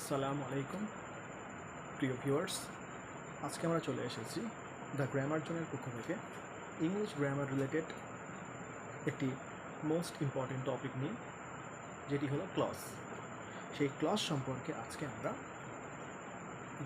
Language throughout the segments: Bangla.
আসসালামু আলাইকুম প্রিয় ভিউয়ার্স। আজকে আমরা চলে এসেছি দ্য গ্রামার জোনের পক্ষ থেকে ইংলিশ গ্রামার রিলেটেড একটি মোস্ট ইম্পর্টেন্ট টপিক নিয়ে, যেটি হলো ক্লজ। সেই ক্লজ সম্পর্কে আজকে আমরা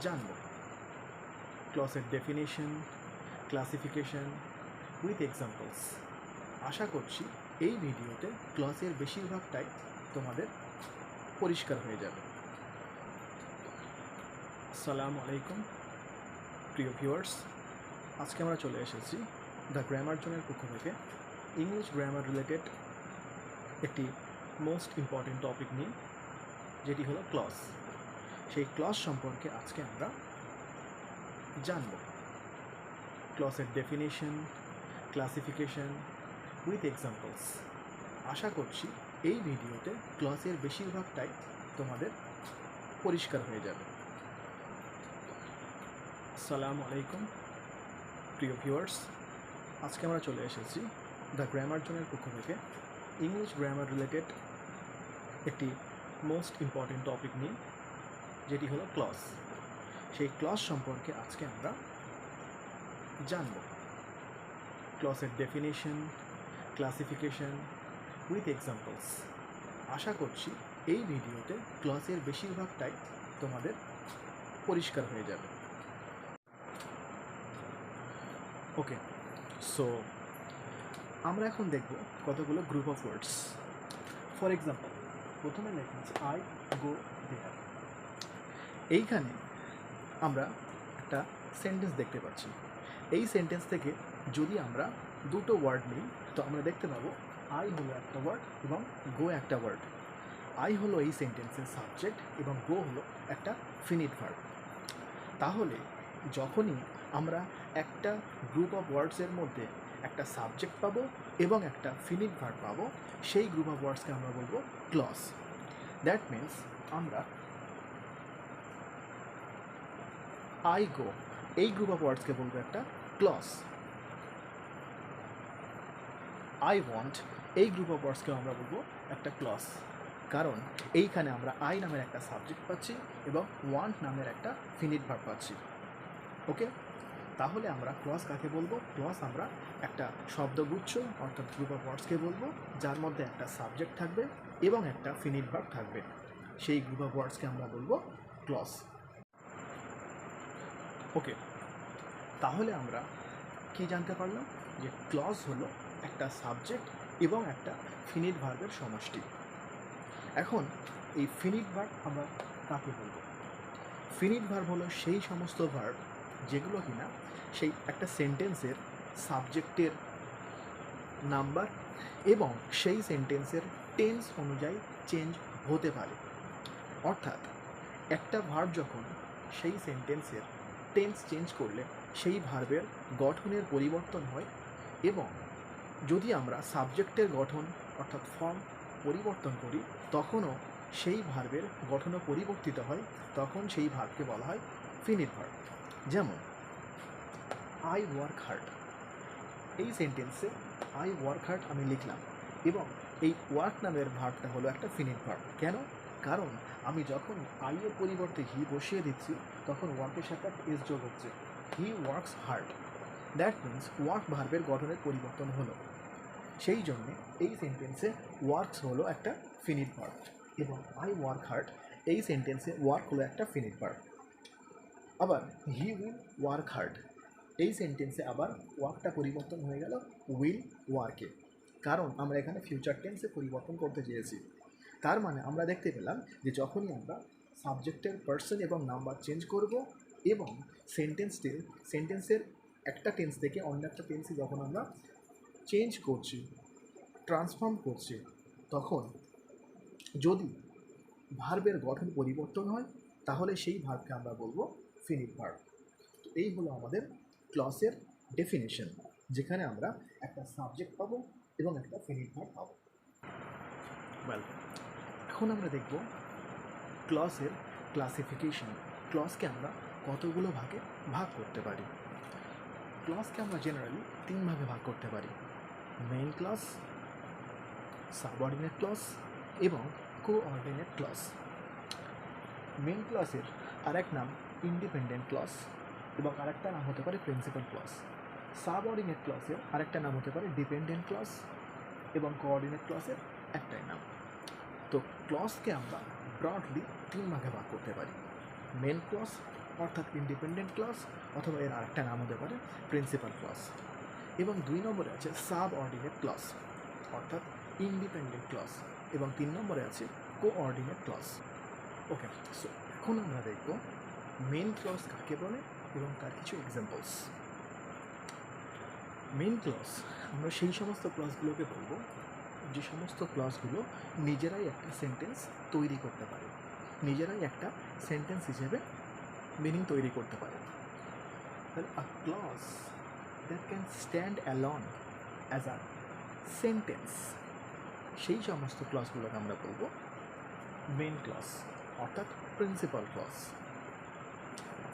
জানব। ক্লজের ডেফিনেশন, ক্লাসিফিকেশন উইথ এক্সাম্পলস। আশা করছি এই ভিডিওতে ক্লজের বেশিরভাগটাই তোমাদের পরিষ্কার হয়ে যাবে। আসসালামু আলাইকুম প্রিয় ভিউয়ার্স। আজকে আমরা চলে এসেছি দ্য গ্রামার জোনের পক্ষ থেকে ইংলিশ গ্রামার রিলেটেড একটি মোস্ট ইম্পর্টেন্ট টপিক নিয়ে, যেটি হলো ক্লজ। সেই ক্লজ সম্পর্কে আজকে আমরা জানব। ক্লজের ডেফিনেশন, ক্লাসিফিকেশন উইথ এক্সাম্পলস। আশা করছি এই ভিডিওতে ক্লজের বেশিরভাগটাই তোমাদের পরিষ্কার হয়ে যাবে। আসসালামু আলাইকুম প্রিয় ভিউয়ার্স। আজকে আমরা চলে এসেছি দ্য গ্রামার জোনের পক্ষ থেকে ইংলিশ গ্রামার রিলেটেড একটি মোস্ট ইম্পর্টেন্ট টপিক নিয়ে, যেটি হলো ক্লজ। সেই ক্লজ সম্পর্কে আজকে আমরা জানব। ক্লজের ডেফিনেশন, ক্লাসিফিকেশন উইথ এক্সাম্পলস। আশা করছি এই ভিডিওতে ক্লজের বেশিরভাগটাই তোমাদের পরিষ্কার হয়ে যাবে। ওকে, সো আমরা এখন দেখব কতগুলো group of words. For example, প্রথমে লেখা আছে আই গো দেয়ার। এইখানে আমরা একটা সেন্টেন্স দেখতে পাচ্ছি। এই সেন্টেন্স থেকে যদি আমরা দুটো ওয়ার্ড নিই, তো আমরা দেখতে পাবো আই হলো একটা ওয়ার্ড এবং গো একটা ওয়ার্ড। আই হলো এই সেন্টেন্সের সাবজেক্ট এবং গো হলো একটা ফিনিট ভার্ব। তাহলে যখনই আমরা একটা গ্রুপ অফ ওয়ার্ডসের মধ্যে একটা সাবজেক্ট পাবো এবং একটা ফিনিট ভার্ব পাবো, সেই গ্রুপ অফ ওয়ার্ডসকে আমরা বলবো ক্লজ। দ্যাট মিন্স আমরা আই গো এই গ্রুপ অফ ওয়ার্ডসকে বলবো একটা ক্লজ। আই ওয়ান্ট এই গ্রুপ অফ ওয়ার্ডসকে আমরা বলবো একটা ক্লজ, কারণ এইখানে আমরা আই নামের একটা সাবজেক্ট পাচ্ছি এবং ওয়ান্ট নামের একটা ফিনিট ভার্ব পাচ্ছি। ওকে, তাহলে আমরা ক্লজ কাকে বলবো? ক্লজ আমরা একটা শব্দগুচ্ছ অর্থাৎ গ্রুপ অফ ওয়ার্ডসকে বলবো, যার মধ্যে একটা সাবজেক্ট থাকবে এবং একটা ফিনিট ভার্ব থাকবে। সেই গ্রুপ অফ ওয়ার্ডসকে আমরা বলবো ক্লজ। ওকে, তাহলে আমরা কি জানতে পারলাম? যে ক্লজ হলো একটা সাবজেক্ট এবং একটা ফিনিট ভার্বের সমষ্টি। এখন এই ফিনিট ভার্ব আমরা কাকে বলবো? ফিনিট ভার্ব হলো সেই সমস্ত ভার্ব যেগুলো কিনা সেই একটা সেন্টেন্সের সাবজেক্টের নাম্বার এবং সেই সেন্টেন্সের টেন্স অনুযায়ী চেঞ্জ হতে পারে। অর্থাৎ একটা ভার্ব যখন সেই সেন্টেন্সের টেন্স চেঞ্জ করলে সেই ভার্বের গঠনের পরিবর্তন হয়, এবং যদি আমরা সাবজেক্টের গঠন অর্থাৎ ফর্ম পরিবর্তন করি তখনও সেই ভার্বের গঠনও পরিবর্তিত হয়, তখন সেই ভার্বকে বলা হয় ফিনিট ভার্ব। যেমন আই ওয়ার্ক হার্ড, এই সেন্টেন্সে আই ওয়ার্ক হার্ড আমি লিখলাম এবং এই ওয়ার্ক নামের ভার্বটা হলো একটা ফিনিট ভার্ব। কেন? কারণ আমি যখন আই এর পরিবর্তে হি বসিয়ে দিচ্ছি তখন ওয়ার্কের সাথে এস যোগ হচ্ছে, he works hard. That means work ভার্বের গঠনের পরিবর্তন হলো। সেই জন্যে এই সেন্টেন্সে ওয়ার্কস হলো একটা ফিনিট ভার্ব এবং আই ওয়ার্ক হার্ড এই সেন্টেন্সে ওয়ার্ক হলো একটা ফিনিট ভার্ব। আবার হি উইল ওয়ার্ক হার্ড এই সেন্টেন্সে আবার ওয়ার্কটা পরিবর্তন হয়ে গেল উইল ওয়ার্কে, কারণ আমরা এখানে ফিউচার টেন্সে পরিবর্তন করতে চেয়েছি। তার মানে আমরা দেখতে পেলাম যে যখনই আমরা সাবজেক্টের পার্সন এবং নাম্বার চেঞ্জ করব এবং সেন্টেন্সের একটা টেন্স থেকে অন্য একটা টেন্সে যখন আমরা চেঞ্জ করছি, ট্রান্সফর্ম করছি, তখন যদি ভার্বের গঠন পরিবর্তন হয় তাহলে সেই ভার্বকে আমরা বলবো ফিনিট ভার্ব। তো এই হলো আমাদের ক্লজের ডেফিনেশন, যেখানে আমরা একটা সাবজেক্ট পাবো এবং একটা ফিনিট ভার্ব পাবো। এখন আমরা দেখব ক্লজের ক্লাসিফিকেশন। ক্লজকে আমরা কতগুলো ভাগে ভাগ করতে পারি? ক্লজকে আমরা জেনারেলি তিন ভাগে ভাগ করতে পারি: মেইন ক্লজ, সাবঅর্ডিনেট ক্লজ এবং কোঅর্ডিনেট ক্লজ। মেন ক্লসের আরেক নাম ইন্ডিপেন্ডেন্ট ক্লস এবং আরেকটা নাম হতে পারে প্রিন্সিপাল ক্লস। সাবঅর্ডিনেট ক্লসের আরেকটা নাম হতে পারে ডিপেন্ডেন্ট ক্লস এবং কোঅর্ডিনেট ক্লসের একটাই নাম। তো ক্লসকে আমরা ব্রডলি 3 ভাগে ভাগ করতে পারি। মেন ক্লস অর্থাৎ ইন্ডিপেন্ডেন্ট ক্লস, অথবা এর আরেকটা নাম হতে পারে প্রিন্সিপাল ক্লস। এবং 2 নম্বরে আছে সাবঅর্ডিনেট ক্লস অর্থাৎ ইন্ডিপেন্ডেন্ট ক্লস, এবং 3 নম্বরে আছে কোঅর্ডিনেট ক্লস। ওকে, সো এখন আমরা দেখব মেন ক্লস কাকে বলে এবং তার কিছু এক্সাম্পলস। মেন ক্লস আমরা সেই সমস্ত ক্লসগুলোকে বলবো যে সমস্ত ক্লসগুলো নিজেরাই একটা সেন্টেন্স তৈরি করতে পারে, নিজেরাই একটা সেন্টেন্স হিসেবে মিনিং তৈরি করতে পারে। তাহলে a clause that can stand alone as a sentence, সেই সমস্ত ক্লসগুলোকে আমরা বলবো মেন ক্লস অর্থাৎ principal clause.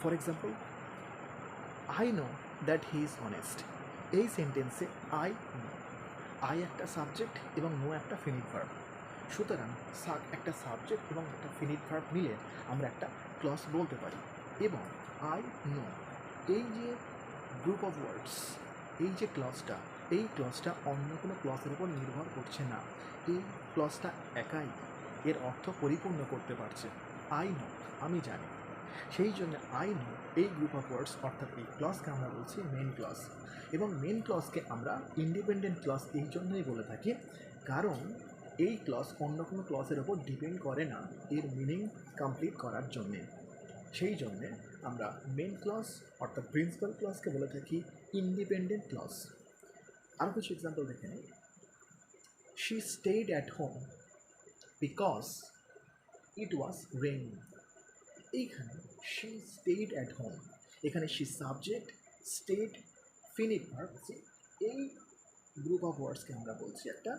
For example, I know that he is honest. এই সেন্টেন্সে আই নো, আই একটা সাবজেক্ট এবং নো একটা ফিনিট ভার্ব। সুতরাং একটা সাবজেক্ট এবং একটা ফিনিট ভার্ব মিলে আমরা একটা ক্লস বলতে পারি। এবং আই নো, এই যে গ্রুপ অফ ওয়ার্ডস, এই যে ক্লসটা, এই ক্লসটা অন্য কোনো ক্লসের উপর নির্ভর করছে না, এই ক্লসটা একাই এর অর্থ পরিপূর্ণ করতে পারছে। আই নো, আমি জানি। সেই জন্য আই নো এই গ্রুপ অফ ওয়ার্ডস অর্থাৎ এই ক্লসকে আমরা বলছি মেন ক্লস। এবং মেন ক্লসকে আমরা ইন্ডিপেন্ডেন্ট ক্লস এই জন্যই বলে থাকি কারণ এই ক্লস অন্য কোনো ক্লসের ওপর ডিপেন্ড করে না এর মিনিং কমপ্লিট করার জন্যে। সেই জন্যে আমরা মেন ক্লস অর্থাৎ প্রিন্সিপাল ক্লসকে বলে থাকি ইন্ডিপেন্ডেন্ট ক্লস। আরও কিছু এক্সাম্পল দেখে নিই। She stayed at home because it was raining. এইখানে শি স্টেড অ্যাট হোম, এখানে she subject, stayed finite verb আছে। এই গ্রুপ অফ ওয়ার্ডসকে আমরা বলছি একটা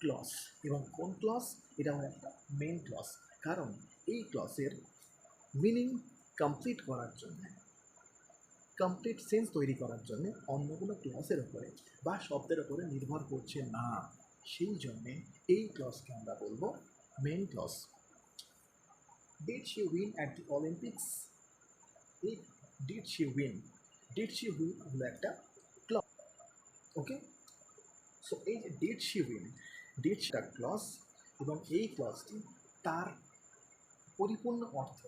ক্লস। এবং কোন ক্লস? এটা হলো একটা মেন ক্লস, কারণ এই ক্লসের মিনিং কমপ্লিট করার জন্য, কমপ্লিট সেন্স তৈরি করার জন্য অন্য কোনো ক্লসের ওপরে বা শব্দের ওপরে নির্ভর করছে না। সেই জন্যে এই ক্লসকে আমরা বলবো main clause. Did she win at the Olympics? এই did she win, did she win হলো একটা ক্লস। ওকে, সো এই যে ডিড শি উইন, ডিড একটা ক্লস এবং এই ক্লসটি তার পরিপূর্ণ অর্থ,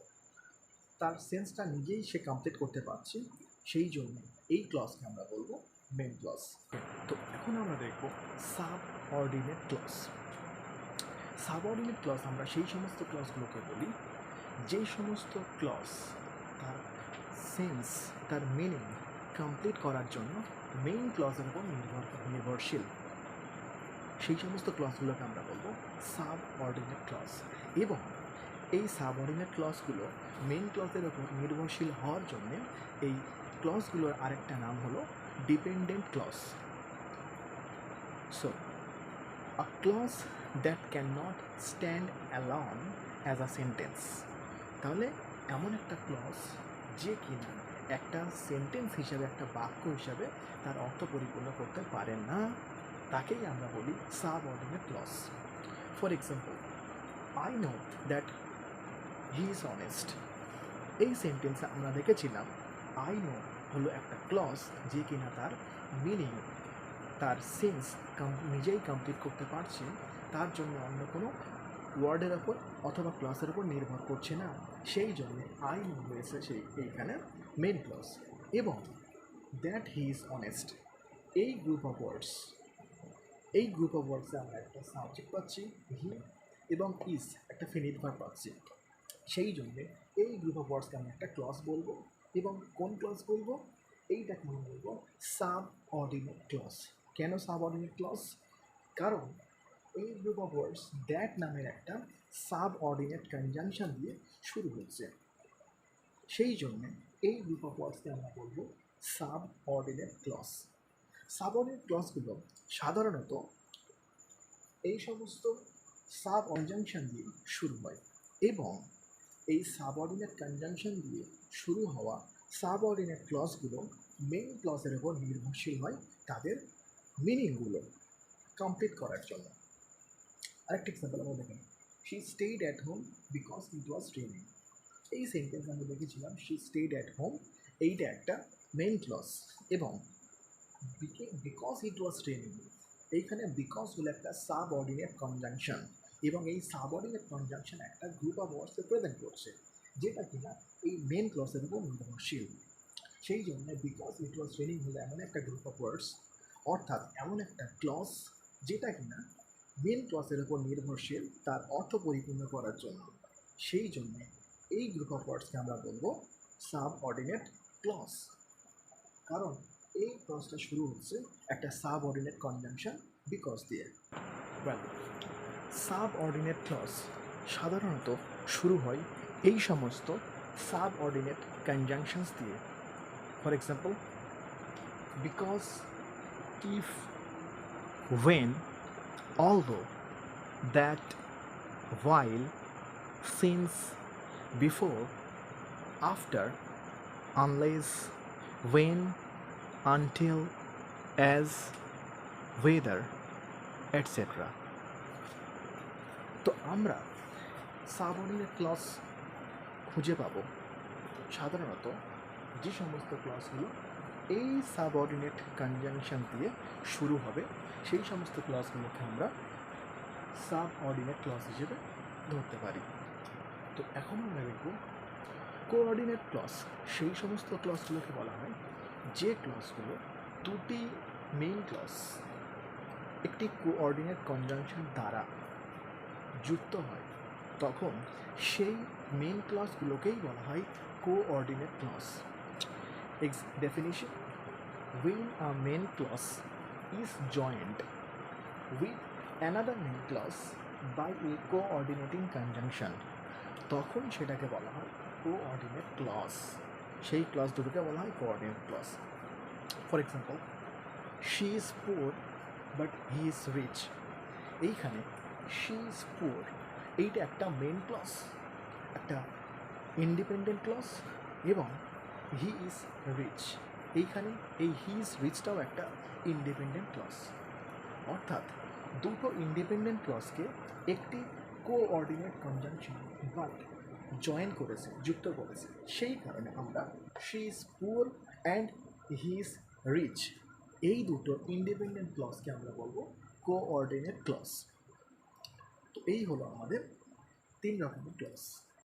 তার সেন্সটা নিজেই সে কমপ্লিট করতে পারছে। সেই জন্য এই ক্লসকে আমরা বলবো মেন ক্লস। তো এখন আমরা দেখব সাবঅর্ডিনেট ক্লস। সাবঅর্ডিনেট ক্লস আমরা সেই সমস্ত ক্লসগুলোকে বলি যেই সমস্ত ক্লস তার সেন্স, তার মিনিং কমপ্লিট করার জন্য মেইন ক্লসের উপর নির্ভরশীল। সেই সমস্ত ক্লসগুলোকে আমরা বলবো সাবঅর্ডিনেট ক্লস। এবং এই সাবঅর্ডিনেট ক্লসগুলো মেইন ক্লসের ওপর নির্ভরশীল হওয়ার জন্যে এই ক্লসগুলোর আরেকটা নাম হলো dependent clause. So a clause that cannot stand alone as a sentence. তাহলে এমন একটা ক্লস যে কিনা একটা সেন্টেন্স হিসাবে, একটা বাক্য হিসাবে তার অর্থ পরিপূর্ণ করতে পারে না, তাকেই আমরা বলি subordinate clause. For example, I know that he is honest. এই সেন্টেন্সে আমরা দেখেছিলাম আই নো হলো একটা ক্লস যে কিনা তার মিনিং, তার সেন্স নিজেই কমপ্লিট করতে পারছে, তার জন্য অন্য কোনো ওয়ার্ডের ওপর অথবা ক্লসের ওপর নির্ভর করছে না। সেই জন্যে আই নো হয়েছে এইখানে মেন ক্লস। এবং দ্যাট হি ইজ অনেস্ট, এই গ্রুপ অফ ওয়ার্ডস, এই গ্রুপ অফ ওয়ার্ডসে আমরা একটা সাবজেক্ট পাচ্ছি হি এবং ইজ একটা ফিনিট ভার্ব পাচ্ছি। সেই জন্যে এই গ্রুপ অফ ওয়ার্ডসকে আমরা একটা ক্লস বলবো। এবং কোন ক্লস বলবো? এইটাকে আমরা বলবো সাবঅর্ডিনেট ক্লস। কেন সাবঅর্ডিনেট ক্লস? কারণ এই গ্রুপ অফ ওয়ার্ডস দ্যাট নামের একটা সাবঅর্ডিনেট কনজাংশন দিয়ে শুরু হচ্ছে। সেই জন্যে এই গ্রুপ অফ ওয়ার্ডসকে আমরা বলবো সাবঅর্ডিনেট ক্লস। সাবঅর্ডিনেট ক্লসগুলো সাধারণত এই সমস্ত সাব কনজাংশন দিয়ে শুরু হয় এবং এই সাবঅর্ডিনেট কনজাংশন দিয়ে শুরু হওয়া সাবঅর্ডিনেট ক্লসগুলো মেইন ক্লসের উপর নির্ভরশীল হয় তাদের মিনিংগুলো কমপ্লিট করার জন্য। আরেকটা এক্সাম্পল আমরা দেখেন, she stayed at home because it was raining. এই সেন্টেন্স আমি দেখেছিলাম শি স্টেড অ্যাট হোম, এইটা একটা মেইন ক্লজ, এবং বিকজ ইট ওয়াজ রেনিং, এইখানে বিকজ হলো একটা সাবঅর্ডিনেট কনজাংশন, এবং এই সাবঅর্ডিনেট কনজাংশন একটা গ্রুপ অফ ওয়ার্ডসকে প্রেজেন্ট করছে যেটা কিনা এই মেন ক্লজের উপর নির্ভরশীল। সেই জন্য বিকজ ইট ওয়াজ রেনিং হলো এমন একটা গ্রুপ অফ ওয়ার্ডস, অর্থাৎ এমন একটা ক্লজ যেটা কিনা মেন ক্লজের উপর নির্ভরশীল তার অর্থ পরিপূর্ণ করার জন্য। সেই জন্য এই গ্রুপ অফ ওয়ার্ডসকে আমরা বলবো সাবঅর্ডিনেট ক্লজ, কারণ এই ক্লজটা শুরু হচ্ছে একটা সাবঅর্ডিনেট কনজাংশন বিকজ দিয়ে। ওয়েল, সাবঅর্ডিনেট ক্লজ সাধারণত শুরু হয় এই সমস্ত সাবঅর্ডিনেট কনজাংশনস দিয়ে। For example, because, if, when, although, that, while, since, before, after, unless, when, until, as, whether, etc. তো আমরা সাবঅর্ডিনেট ক্লজ খুঁজে পাবো সাধারণত যে সমস্ত ক্লজগুলো এই সাবঅর্ডিনেট কনজাংশন দিয়ে শুরু হবে, সেই সমস্ত ক্লজগুলোকে আমরা সাবঅর্ডিনেট ক্লজ হিসেবে ধরতে পারি। তো এখন আমরা দেখব কোঅর্ডিনেট ক্লজ। সেই সমস্ত ক্লজগুলোকে বলা হয় যে ক্লজগুলো দুটি মেইন ক্লজ একটি কোঅর্ডিনেট কনজাংশন দ্বারা যুক্ত হয়, তখন সেই মেইন ক্লজগুলোকেই বলা হয় coordinate clause. Definition: when a main clause is joined with another main clause by a coordinating conjunction, তখন সেটাকে বলা হয় কোঅর্ডিনেট ক্লজ। সেই ক্লজ দুটোকে বলা হয় coordinate clause. For example, she is poor but he is rich. এইখানে শি ইজ পুয়ার এইটা একটা মেইন ক্লজ, একটা ইন্ডিপেন্ডেন্ট ক্লজ, এবং হি ইজ রিচ এইখানে এই হি ইজ রিচটাও একটা ইন্ডিপেন্ডেন্ট ক্লজ। অর্থাৎ দুটো ইন্ডিপেন্ডেন্ট ক্লজকে একটি কোঅর্ডিনেট কনজাংশন বাট জয়েন করেছে, যুক্ত করেছে। সেই কারণে আমরা she is poor and he is rich এই দুটো ইন্ডিপেন্ডেন্ট ক্লজকে আমরা বলবো কোঅর্ডিনেট ক্লজ। তো এই হলো আমাদের 3 রকমের ক্লজ।